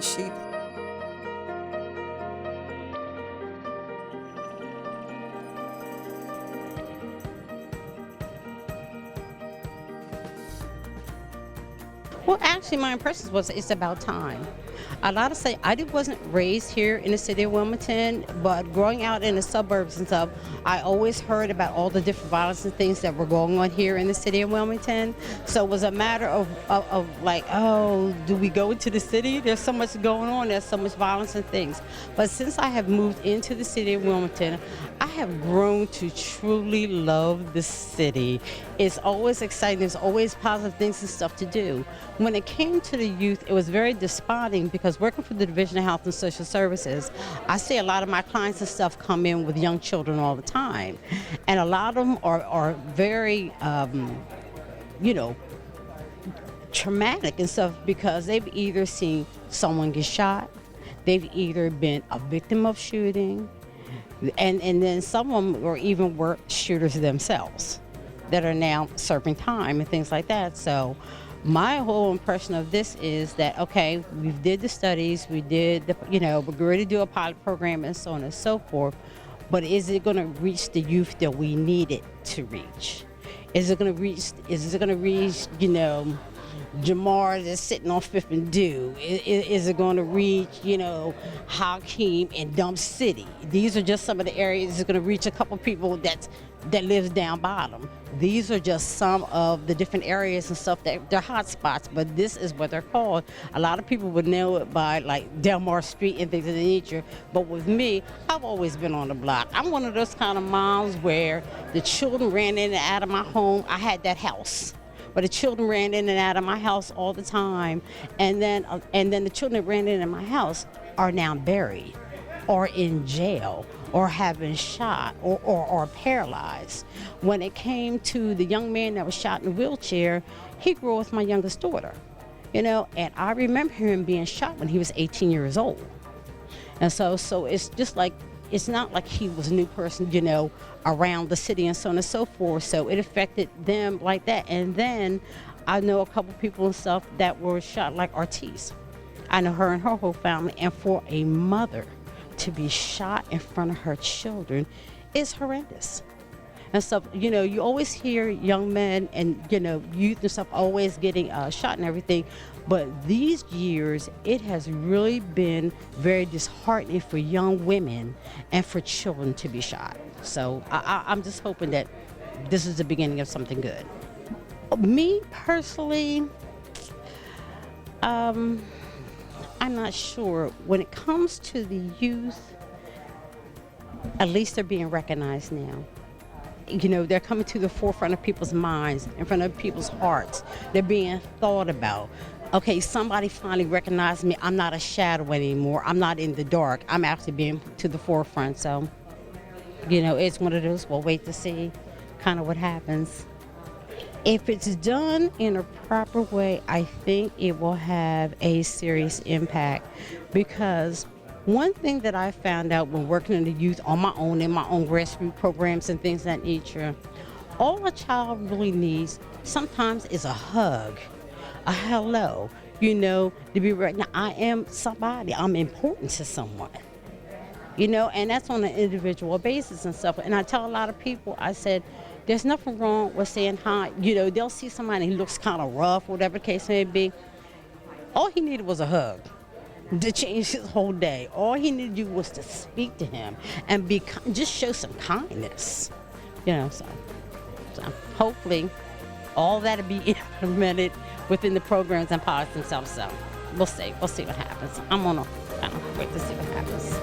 and sheep. Well, actually, my impression was it's about time. A lot of say wasn't raised here in the city of Wilmington, but growing out in the suburbs and stuff, I always heard about all the different violence and things that were going on here in the city of Wilmington. So it was a matter of like, oh, do we go into the city? There's so much going on. There's so much violence and things. But since I have moved into the city of Wilmington, I have grown to truly love the city. It's always exciting. There's always positive things and stuff to do. When it came to the youth, it was very desponding because working for the Division of Health and Social Services, I see a lot of my clients and stuff come in with young children all the time. And a lot of them are very, traumatic and stuff because they've either seen someone get shot, they've either been a victim of shooting, and then some of them were shooters themselves that are now serving time and things like that. So my whole impression of this is that, okay, we did the studies, we did we're ready to do a pilot program and so on and so forth, but is it going to reach the youth that we need it to reach? Is it going to reach, Jamar that's sitting on Fifth and Dew? Is it going to reach, Hakeem in Dump City? These are just some of the areas. It's going to reach a couple people that lives down bottom. These are just some of the different areas and stuff that they're hot spots, but this is what they're called. A lot of people would know it by like Delmar Street and things of that nature, but with me, I've always been on the block. I'm one of those kind of moms where the children ran in and out of my home. I had that house, but the children ran in and out of my house all the time, and then the children that ran in my house are now buried or in jail or have been shot or paralyzed. When it came to the young man that was shot in a wheelchair, he grew up with my youngest daughter, and I remember him being shot when he was 18 years old. And so it's just like, it's not like he was a new person, around the city and so on and so forth. So it affected them like that. And then I know a couple people and stuff that were shot, like Ortiz. I know her and her whole family. And for a mother to be shot in front of her children is horrendous. And stuff, you always hear young men and, youth and stuff always getting shot and everything. But these years, it has really been very disheartening for young women and for children to be shot. So I'm just hoping that this is the beginning of something good. Me personally, I'm not sure. When it comes to the youth, at least they're being recognized now. They're coming to the forefront of people's minds, in front of people's hearts. They're being thought about. Okay, somebody finally recognized me. I'm not a shadow anymore. I'm not in the dark. I'm actually being put to the forefront. So, it's one of those, we'll wait to see kind of what happens. If it's done in a proper way, I think it will have a serious impact, because one thing that I found out when working in the youth on my own, in my own grassroots programs and things of that nature, all a child really needs sometimes is a hug, a hello, to be right now. I am somebody, I'm important to someone, and that's on an individual basis and stuff. And I tell a lot of people, I said, there's nothing wrong with saying hi. They'll see somebody who looks kind of rough, whatever the case may be. All he needed was a hug to change his whole day. All he needed to do was to speak to him and just show some kindness, So hopefully all that'll be implemented within the programs and policies themselves. So we'll see what happens. I'm gonna kind of wait to see what happens.